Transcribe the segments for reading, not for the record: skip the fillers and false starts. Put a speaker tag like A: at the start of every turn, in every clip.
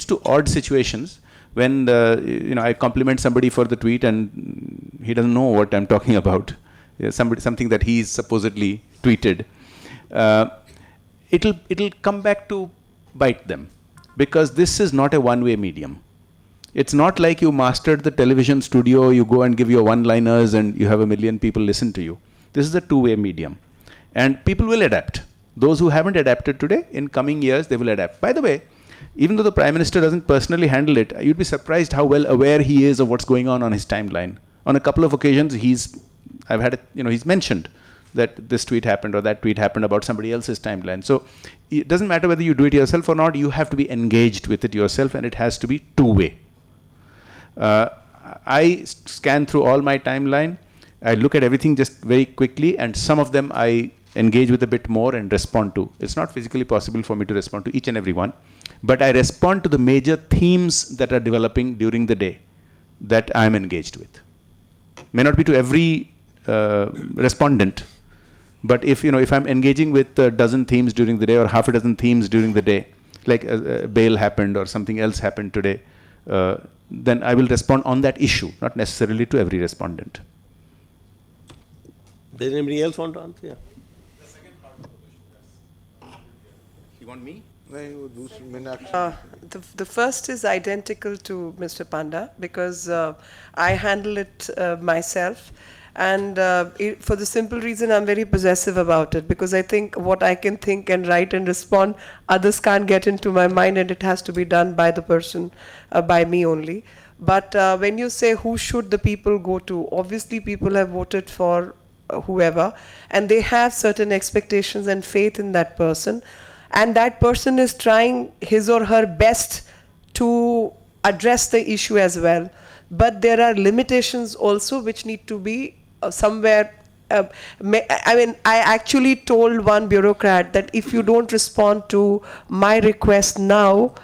A: to odd situations when I compliment somebody for the tweet and he doesn't know what I'm talking about. Something that he's supposedly tweeted. It'll come back to bite them, because this is not a one-way medium. It's not like you mastered the television studio, you go and give your one-liners and you have 1 million people listen to you. This is a two-way medium. And people will adapt. Those who haven't adapted today, in coming years, they will adapt. By the way, even though the Prime Minister doesn't personally handle it, you'd be surprised how well aware he is of what's going on his timeline. On a couple of occasions, he's mentioned that this tweet happened or that tweet happened about somebody else's timeline. So it doesn't matter whether you do it yourself or not, you have to be engaged with it yourself, and it has to be two-way. I scan through all my timeline. I look at everything just very quickly, and some of them I engage with a bit more and respond to. It's not physically possible for me to respond to each and every one, but I respond to the major themes that are developing during the day that I'm engaged with. May not be to every respondent, but if I'm engaging with a dozen themes during the day or half a dozen themes during the day, like a bail happened or something else happened today, then I will respond on that issue, not necessarily to every respondent.
B: Does anybody else want to answer? Yeah.
C: The second part of the question,
A: You want me?
D: The first is identical to Mr. Panda, because I handle it myself. And for the simple reason, I'm very possessive about it, because I think what I can think and write and respond, others can't get into my mind, and it has to be done by the person, by me only. But when you say who should the people go to, obviously people have voted for whoever, and they have certain expectations and faith in that person, and that person is trying his or her best to address the issue as well. But there are limitations also which need to be somewhere. I actually told one bureaucrat that if you don't respond to my request now,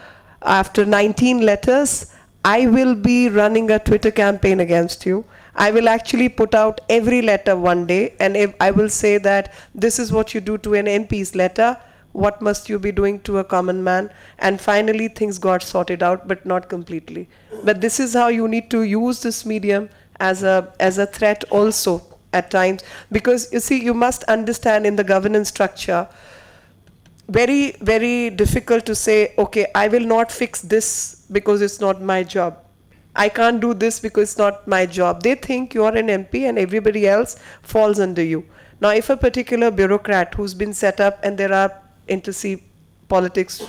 D: after 19 letters, I will be running a Twitter campaign against you. I will actually put out every letter one day, and if I will say that this is what you do to an MP's letter, what must you be doing to a common man? And finally things got sorted out, but not completely. But this is how you need to use this medium as a threat also at times, because you see, you must understand in the governance structure, very, very difficult to say, okay, I will not fix this because it's not my job. I can't do this because it's not my job. They think you are an MP and everybody else falls under you. Now, if a particular bureaucrat who's been set up, and there are inter-C politics,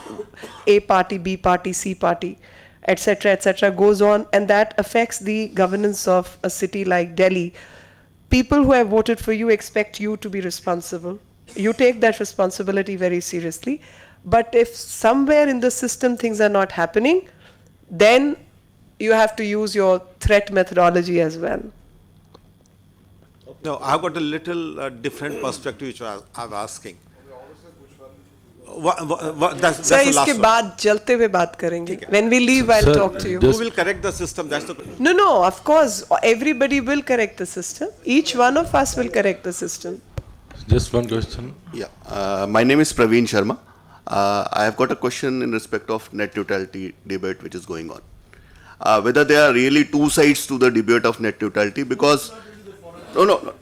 D: A party, B party, C party, etc., goes on, and that affects the governance of a city like Delhi, people who have voted for you expect you to be responsible. You take that responsibility very seriously. But if somewhere in the system things are not happening, then you have to use your threat methodology as well.
B: No, I've got a little different perspective which I'm asking. That's
D: Sir,
B: the last
D: इसके
B: one.
D: बाद चलते हुए बात करेंगे. When we leave, I'll talk to you.
B: Who will correct the system? That's the question.
D: No, of course, everybody will correct the system. Each one of us will correct the system.
E: Just one question.
F: Yeah, my name is Praveen Sharma. I have got a question in respect of net neutrality debate which is going on. Whether there are really two sides to the debate of net neutrality, because no,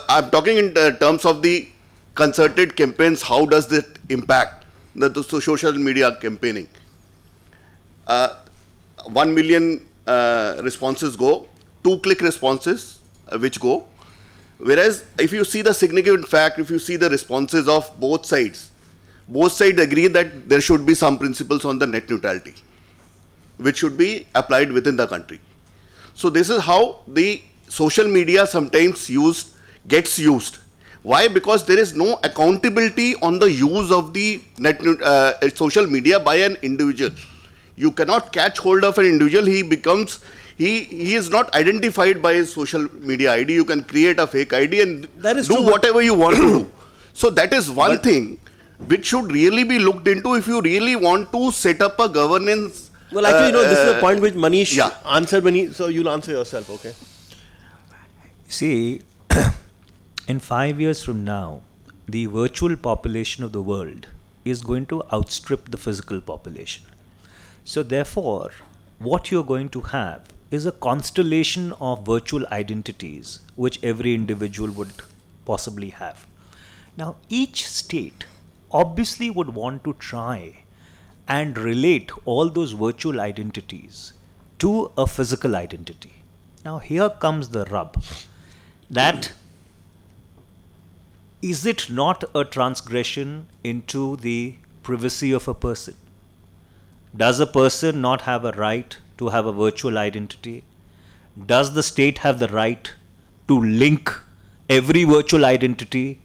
F: I'm talking in terms of the concerted campaigns. How does that impact the social media campaigning? 1 million responses go, 2-click responses which go. Whereas if you see the significant fact, if you see the responses of both sides agree that there should be some principles on the net neutrality which should be applied within the country. So this is how the social media sometimes gets used. Why? Because there is no accountability on the use of the social media by an individual. You cannot catch hold of an individual. He is not identified by his social media ID. You can create a fake ID and do whatever you want to do. So that is one thing which should really be looked into if you really want to set up a governance.
B: Well, actually, this is a point which Manish answered so you'll answer yourself, okay?
G: See, in 5 years from now, the virtual population of the world is going to outstrip the physical population. So therefore, what you're going to have is a constellation of virtual identities which every individual would possibly have. Now, each state obviously would want to try and relate all those virtual identities to a physical identity. Now, here comes the rub. That is it not a transgression into the privacy of a person? Does a person not have a right to have a virtual identity? Does the state have the right to link every virtual identity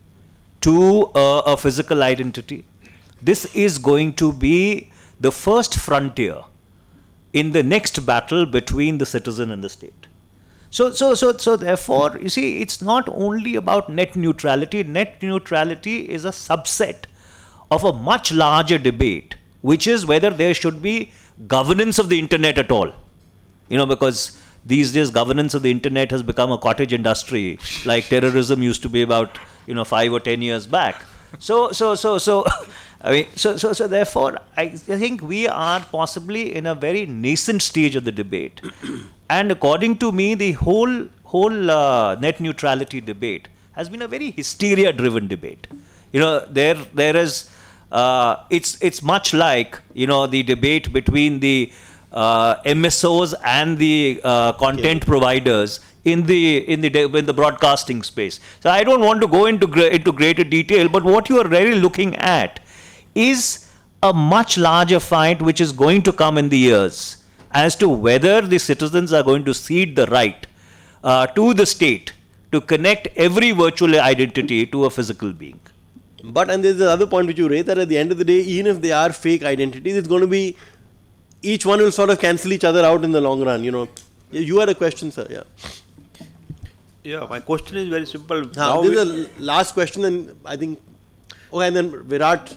G: to a physical identity? This is going to be the first frontier in the next battle between the citizen and the state. So therefore, you see, it's not only about net neutrality. Net neutrality is a subset of a much larger debate, which is whether there should be governance of the internet at all. You know, because these days governance of the internet has become a cottage industry, like terrorism used to be about, 5 or 10 years back. So therefore, I think we are possibly in a very nascent stage of the debate. And according to me, the whole net neutrality debate has been a very hysteria-driven debate. There is, it's much like, the debate between the MSOs and the content providers in the broadcasting space. So I don't want to go into greater detail, but what you are really looking at is a much larger fight which is going to come in the years as to whether the citizens are going to cede the right to the state to connect every virtual identity to a physical being.
B: And there's the other point which you raised, that at the end of the day, even if they are fake identities, it's going to be, each one will sort of cancel each other out in the long run, You had a question, sir, yeah.
H: Yeah, my question is very simple.
B: This is the last question, and I think, and then Virat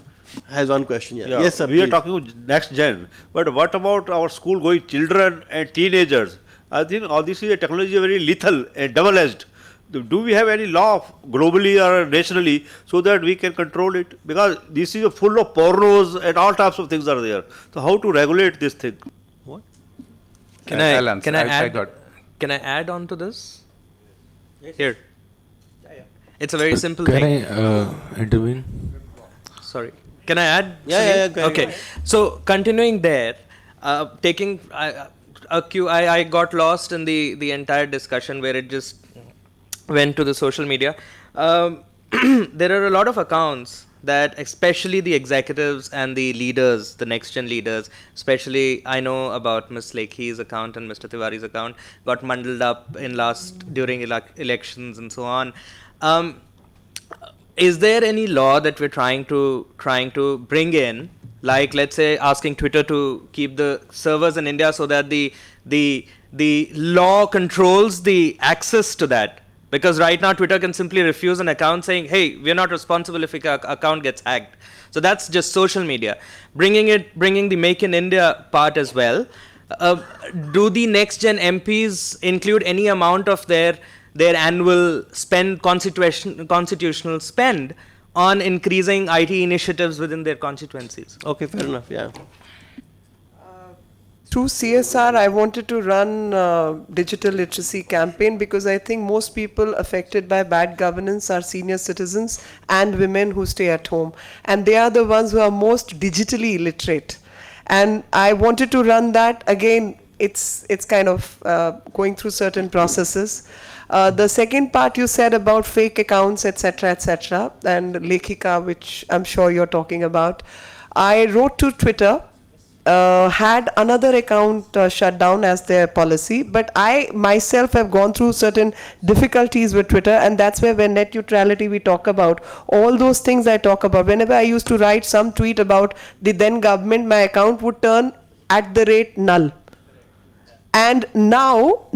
B: has one question. Yeah. Yes, sir.
H: We are talking next gen, but what about our school going children and teenagers? I think all this is a technology very lethal and double-edged. Do we have any law globally or nationally so that we can control it? Because this is full of pornos and all types of things are there. So how to regulate this thing? What?
I: Can I add on to this? Here. It's a very simple thing.
E: Can I intervene?
I: Sorry. Can I add?
B: Yeah.
I: Okay. So continuing there, taking a cue, I got lost in the entire discussion where it just went to the social media. There are a lot of accounts that especially the executives and the leaders, the next gen leaders, especially I know about Ms. Lekhi's account and Mr. Tiwari's account, got muddled up during elections and so on. Is there any law that we're trying to bring in, like let's say asking Twitter to keep the servers in India so that the law controls the access to that? Because right now Twitter can simply refuse an account saying, hey, we're not responsible if your account gets hacked. So that's just social media. Bringing the Make in India part as well. Do the next gen MPs include any amount of their annual spend, constitutional spend on increasing IT initiatives within their constituencies?
B: Okay, fair enough, yeah.
D: Through CSR, I wanted to run a digital literacy campaign because I think most people affected by bad governance are senior citizens and women who stay at home. And they are the ones who are most digitally illiterate. And I wanted to run that. Again, it's kind of going through certain processes. The second part you said about fake accounts, etc., and Lekhika, which I'm sure you're talking about. I wrote to Twitter, had another account shut down as their policy, but I myself have gone through certain difficulties with Twitter, and that's where when net neutrality we talk about, all those things I talk about. Whenever I used to write some tweet about the then government, my account would turn @null. And now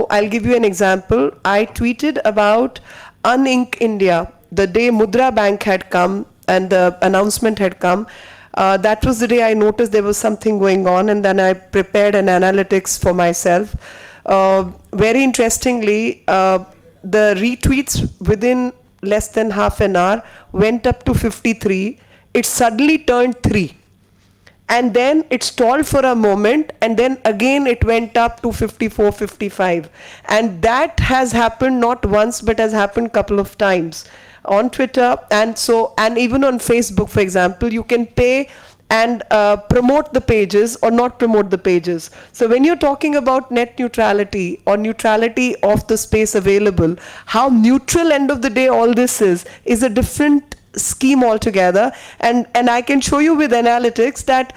D: I'll give you an example. I tweeted about Unink India the day Mudra Bank had come and the announcement had come. That was the day I noticed there was something going on, and then I prepared an analytics for myself. Very interestingly, the retweets within less than half an hour went up to 53. It suddenly turned 3. and then it stalled for a moment, and then again it went up to 54, 55. And that has happened not once, but has happened couple of times on Twitter. And even on Facebook, for example, you can pay and promote the pages or not promote the pages. So when you're talking about net neutrality or neutrality of the space available, how neutral end of the day all this is a different scheme altogether. And I can show you with analytics that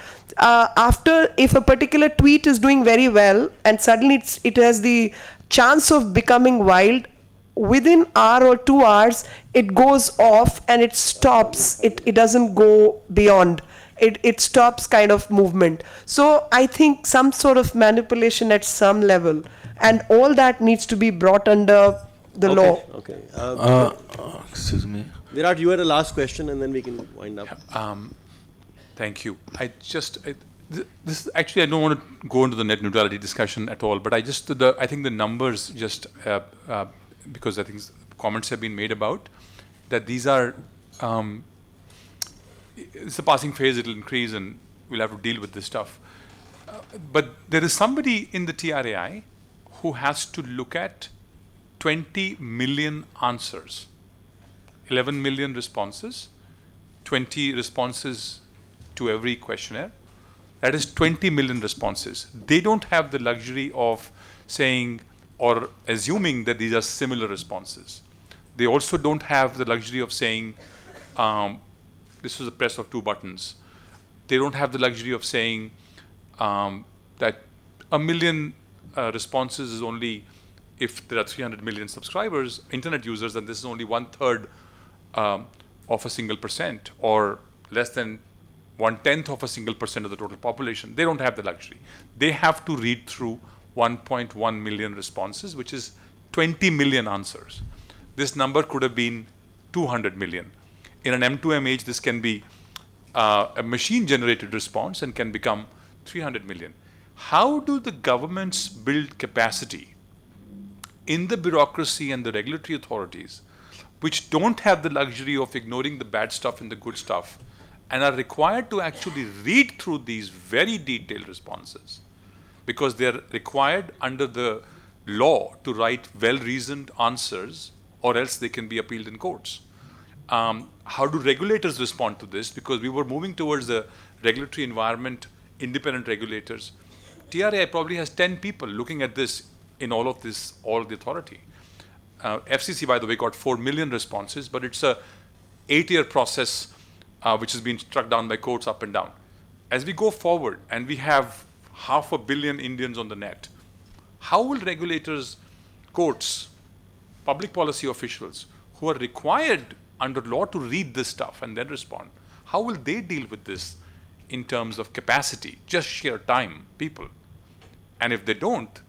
D: if a particular tweet is doing very well and suddenly it has the chance of becoming wild, within hour or 2 hours it goes off and it stops. It doesn't go beyond. It stops kind of movement. So I think some sort of manipulation at some level, and all that needs to be brought under the law.
B: Okay.
E: Excuse me.
B: Virat, you had a last question, and then we can wind up.
C: Thank you. This actually, I don't want to go into the net neutrality discussion at all, but I think the numbers just, because I think comments have been made about, that these are, it's a passing phase, it'll increase and we'll have to deal with this stuff. But there is somebody in the TRAI who has to look at 20 million answers, 11 million responses, 20 responses to every questionnaire. That is 20 million responses. They don't have the luxury of saying or assuming that these are similar responses. They also don't have the luxury of saying, this was a press of 2 buttons. They don't have the luxury of saying that 1 million responses is only if there are 300 million subscribers, internet users, and this is only 1/3 of a single percent, or less than 1/10 of a single percent of the total population. They don't have the luxury. They have to read through 1.1 million responses, which is 20 million answers. This number could have been 200 million. In an M2M age, this can be a machine-generated response and can become 300 million. How do the governments build capacity in the bureaucracy and the regulatory authorities, which don't have the luxury of ignoring the bad stuff and the good stuff, and are required to actually read through these very detailed responses, because they're required under the law to write well-reasoned answers, or else they can be appealed in courts? How do regulators respond to this? Because we were moving towards a regulatory environment, independent regulators. TRAI probably has 10 people looking at this in all of the authority. FCC, by the way, got 4 million responses, but it's a 8-year process which has been struck down by courts up and down. As we go forward and we have 500 million Indians on the net, how will regulators, courts, public policy officials who are required under law to read this stuff and then respond, how will they deal with this in terms of capacity, just sheer time, people? And if they don't,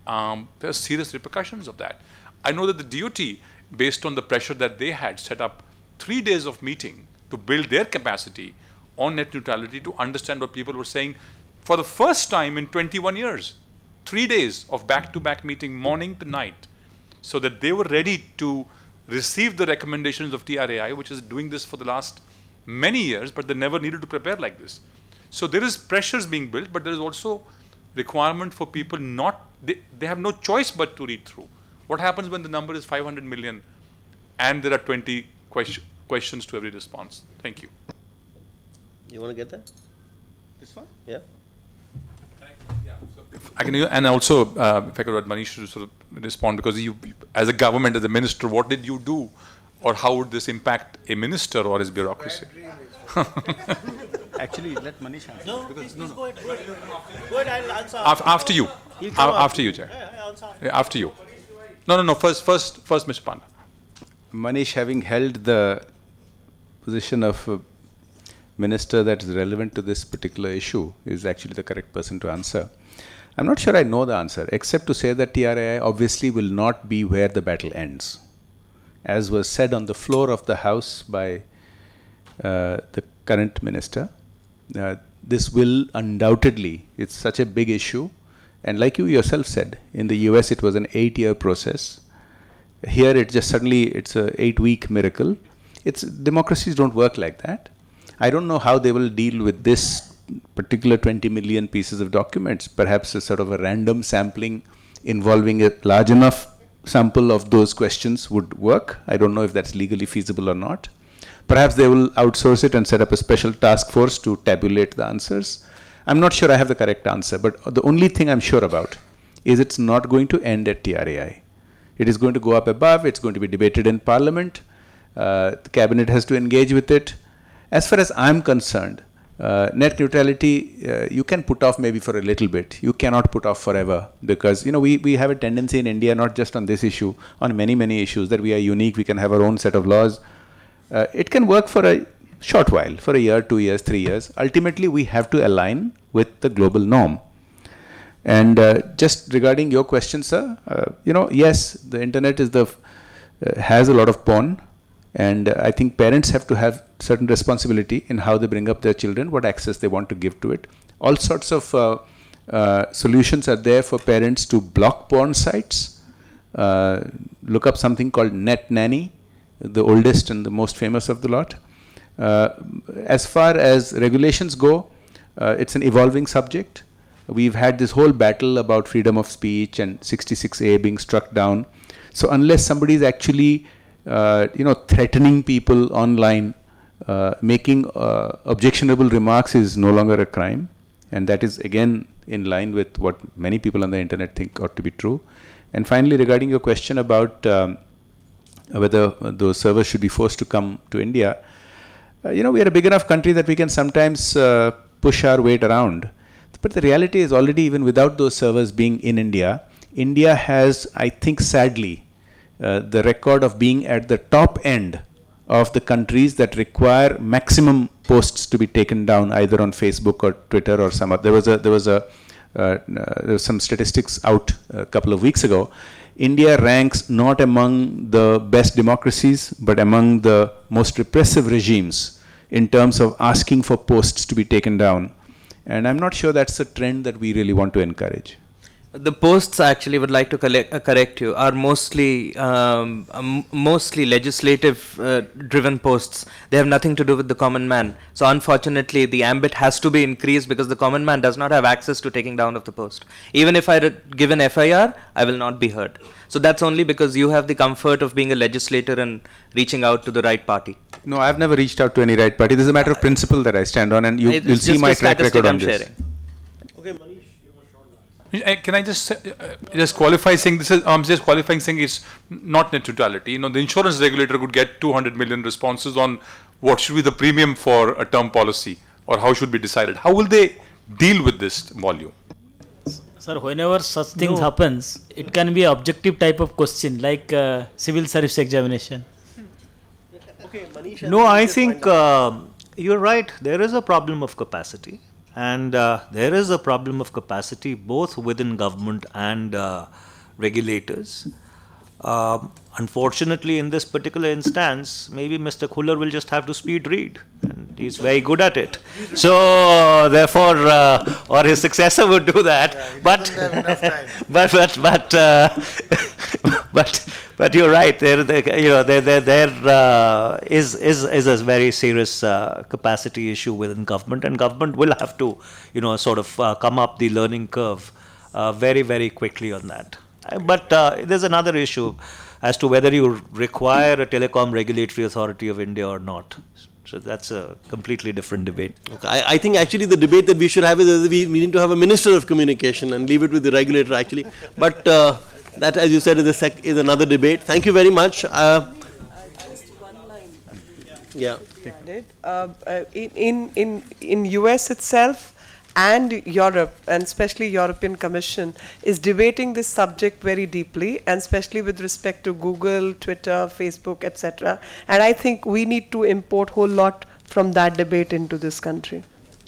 C: there are serious repercussions of that. I know that the DOT, based on the pressure that they had, set up 3 days of meeting to build their capacity on net neutrality to understand what people were saying for the first time in 21 years. 3 days of back-to-back meeting, morning to night, so that they were ready to receive the recommendations of TRAI, which is doing this for the last many years, but they never needed to prepare like this. So there is pressures being built, but there is also requirement for people they have no choice but to read through. What happens when the number is 500 million and there are 20 questions to every response? Thank you.
B: You want to get that?
C: This one?
B: Yeah.
C: I can, and also, if I could, Manish, to sort of respond, because you, as a government, as a minister, what did you do, or how would this impact a minister or his bureaucracy?
J: Actually, let Manish answer.
B: No,
J: because,
B: please go ahead. Go ahead, I'll answer.
C: After you. After you, Jay. After you. No. First, Mr. Panda.
A: Manish, having held the position of a minister that is relevant to this particular issue, is actually the correct person to answer. I'm not sure I know the answer, except to say that TRAI obviously will not be where the battle ends. As was said on the floor of the House by the current minister, this will undoubtedly, it's such a big issue, and like you yourself said, in the US it was an 8-year process. Here it just suddenly, it's a 8-week miracle. Democracies don't work like that. I don't know how they will deal with this particular 20 million pieces of documents. Perhaps a sort of a random sampling involving a large enough sample of those questions would work. I don't know if that's legally feasible or not. Perhaps they will outsource it and set up a special task force to tabulate the answers. I'm not sure I have the correct answer, but the only thing I'm sure about is it's not going to end at TRAI. It is going to go up above, it's going to be debated in Parliament, the Cabinet has to engage with it. As far as I'm concerned, net neutrality, you can put off maybe for a little bit. You cannot put off forever because, we have a tendency in India, not just on this issue, on many, many issues, that we are unique, we can have our own set of laws. It can work for a short while, for a year, 2 years, 3 years. Ultimately, we have to align with the global norm. And just regarding your question, sir, yes, the internet is has a lot of porn, and I think parents have to have certain responsibility in how they bring up their children, what access they want to give to it. All sorts of solutions are there for parents to block porn sites. Look up something called Net Nanny, the oldest and the most famous of the lot. As far as regulations go, it's an evolving subject. We've had this whole battle about freedom of speech and 66A being struck down. So unless somebody is actually, threatening people online, making objectionable remarks is no longer a crime. And that is again in line with what many people on the internet think ought to be true. And finally, regarding your question about whether those servers should be forced to come to India, we are a big enough country that we can sometimes push our weight around. But the reality is already, even without those servers being in India, India has, I think sadly, the record of being at the top end of the countries that require maximum posts to be taken down either on Facebook or Twitter or some other. There was some statistics out a couple of weeks ago. India ranks not among the best democracies, but among the most repressive regimes in terms of asking for posts to be taken down. And I'm not sure that's a trend that we really want to encourage.
I: The posts, actually, would like to correct you, are mostly legislative-driven posts. They have nothing to do with the common man. So unfortunately, the ambit has to be increased because the common man does not have access to taking down of the post. Even if I give an FIR, I will not be heard. So that's only because you have the comfort of being a legislator and reaching out to the right party.
A: No, I've never reached out to any right party. This is a matter of principle that I stand on, and you'll see my track record on this.
B: Okay, Manish.
C: Can I just qualify saying this is just qualifying saying it's not net neutrality. The insurance regulator could get 200 million responses on what should be the premium for a term policy or how should be decided. How will they deal with this volume?
J: Sir, whenever such things happens, it can be an objective type of question like civil service examination.
B: Okay, Manish.
G: No, I think you're right. There is a problem of capacity. And there is a problem of capacity both within government and regulators. Unfortunately, in this particular instance, maybe Mr. Khuller will just have to speed read. And he's very good at it. So, therefore, or his successor would do that. But you're right. There is a very serious capacity issue within government, and government will have to, sort of come up the learning curve very, very quickly on that. But there's another issue as to whether you require a telecom regulatory authority of India or not. So that's a completely different debate.
B: Okay. I think actually the debate that we should have is whether we need to have a minister of communication and leave it with the regulator actually. But that, as you said, is another debate. Thank you very much. Yeah.
D: In US itself and Europe, and especially European Commission, is debating this subject very deeply, and especially with respect to Google, Twitter, Facebook, etc. And I think we need to import a whole lot from that debate into this country.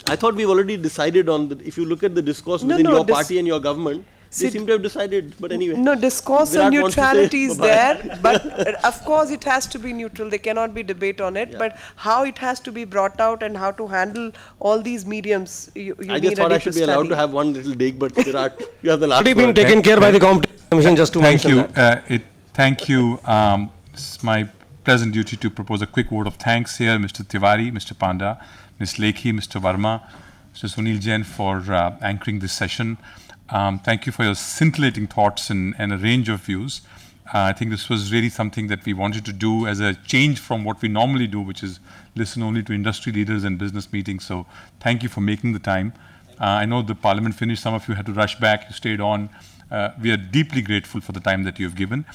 B: I thought we've already decided on if you look at the discourse within your party and your government, they seem to have decided, but anyway.
D: No, discourse on neutrality is there, but of course it has to be neutral. There cannot be debate on it, but how it has to be brought out and how to handle all these mediums, you
B: I just thought I should be allowed to have one little dig, but Virat, you have the last
K: word. Been taken care by the Competition Commission, just to mention that.
C: Thank you. It's my pleasant duty to propose a quick word of thanks here, Mr. Tiwari, Mr. Panda, Ms. Lekhi, Mr. Verma, Mr. Sunil Jain for anchoring this session. Thank you for your scintillating thoughts and a range of views. I think this was really something that we wanted to do as a change from what we normally do, which is listen only to industry leaders and business meetings. So thank you for making the time. I know the Parliament finished. Some of you had to rush back. You stayed on. We are deeply grateful for the time that you have given.